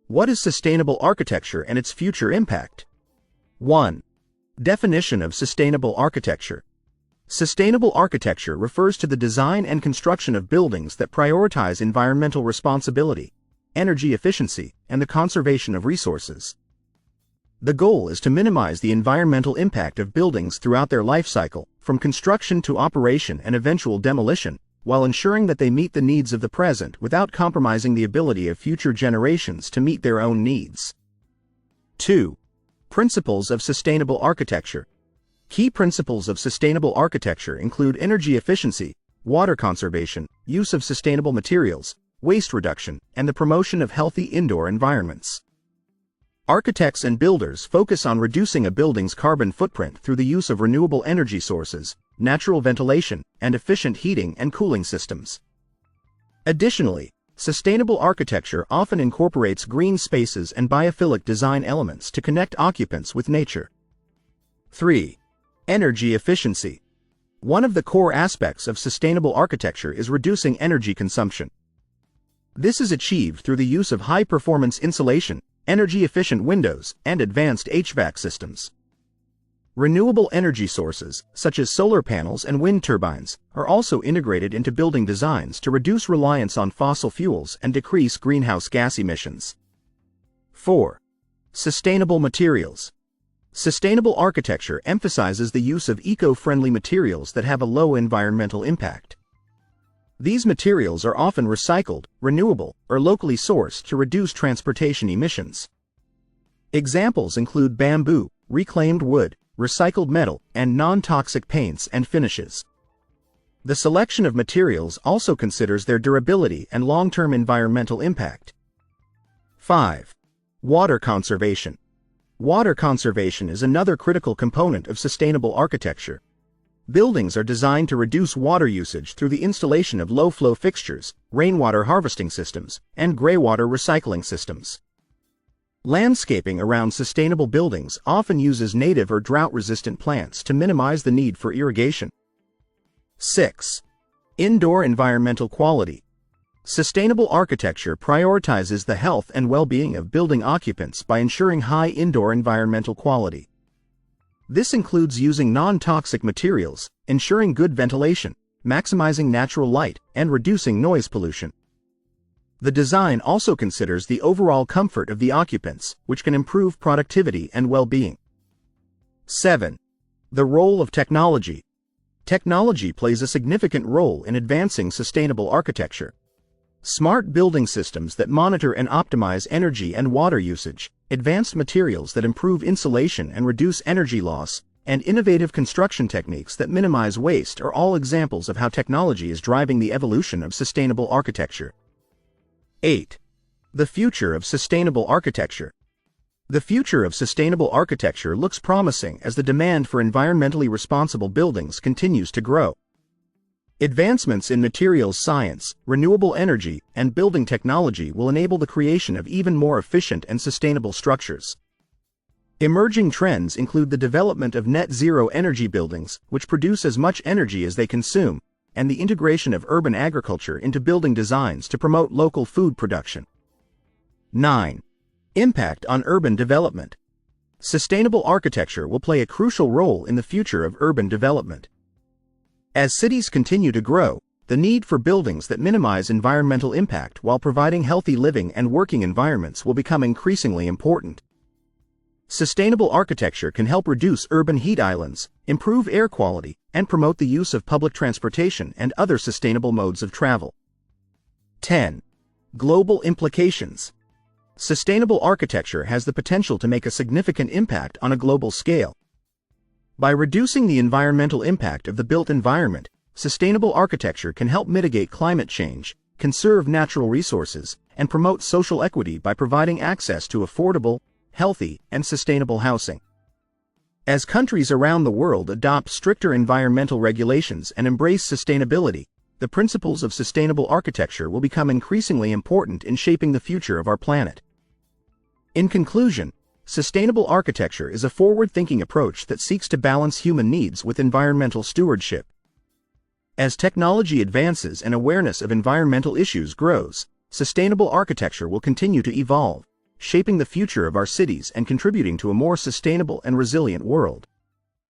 What is sustainable architecture and its future impact? 1. Definition of sustainable architecture. Sustainable architecture refers to the design and construction of buildings that prioritize environmental responsibility, energy efficiency, and the conservation of resources. The goal is to minimize the environmental impact of buildings throughout their life cycle, from construction to operation and eventual demolition, while ensuring that they meet the needs of the present without compromising the ability of future generations to meet their own needs. 2. Principles of sustainable architecture. Key principles of sustainable architecture include energy efficiency, water conservation, use of sustainable materials, waste reduction, and the promotion of healthy indoor environments. Architects and builders focus on reducing a building's carbon footprint through the use of renewable energy sources, natural ventilation, and efficient heating and cooling systems. Additionally, sustainable architecture often incorporates green spaces and biophilic design elements to connect occupants with nature. 3. Energy efficiency. One of the core aspects of sustainable architecture is reducing energy consumption. This is achieved through the use of high-performance insulation, energy-efficient windows, and advanced HVAC systems. Renewable energy sources, such as solar panels and wind turbines, are also integrated into building designs to reduce reliance on fossil fuels and decrease greenhouse gas emissions. 4. Sustainable materials. Sustainable architecture emphasizes the use of eco-friendly materials that have a low environmental impact. These materials are often recycled, renewable, or locally sourced to reduce transportation emissions. Examples include bamboo, reclaimed wood, recycled metal, and non-toxic paints and finishes. The selection of materials also considers their durability and long-term environmental impact. 5. Water conservation. Water conservation is another critical component of sustainable architecture. Buildings are designed to reduce water usage through the installation of low-flow fixtures, rainwater harvesting systems, and greywater recycling systems. Landscaping around sustainable buildings often uses native or drought-resistant plants to minimize the need for irrigation. 6. Indoor environmental quality. Sustainable architecture prioritizes the health and well-being of building occupants by ensuring high indoor environmental quality. This includes using non-toxic materials, ensuring good ventilation, maximizing natural light, and reducing noise pollution. The design also considers the overall comfort of the occupants, which can improve productivity and well-being. 7. The role of technology. Technology plays a significant role in advancing sustainable architecture. Smart building systems that monitor and optimize energy and water usage, advanced materials that improve insulation and reduce energy loss, and innovative construction techniques that minimize waste are all examples of how technology is driving the evolution of sustainable architecture. 8. The future of sustainable architecture. The future of sustainable architecture looks promising as the demand for environmentally responsible buildings continues to grow. Advancements in materials science, renewable energy, and building technology will enable the creation of even more efficient and sustainable structures. Emerging trends include the development of net-zero energy buildings, which produce as much energy as they consume, and the integration of urban agriculture into building designs to promote local food production. 9. Impact on urban development. Sustainable architecture will play a crucial role in the future of urban development. As cities continue to grow, the need for buildings that minimize environmental impact while providing healthy living and working environments will become increasingly important. Sustainable architecture can help reduce urban heat islands, improve air quality, and promote the use of public transportation and other sustainable modes of travel. 10. Global implications. Sustainable architecture has the potential to make a significant impact on a global scale. By reducing the environmental impact of the built environment, sustainable architecture can help mitigate climate change, conserve natural resources, and promote social equity by providing access to affordable, healthy, and sustainable housing. As countries around the world adopt stricter environmental regulations and embrace sustainability, the principles of sustainable architecture will become increasingly important in shaping the future of our planet. In conclusion, sustainable architecture is a forward-thinking approach that seeks to balance human needs with environmental stewardship. As technology advances and awareness of environmental issues grows, sustainable architecture will continue to evolve, shaping the future of our cities and contributing to a more sustainable and resilient world.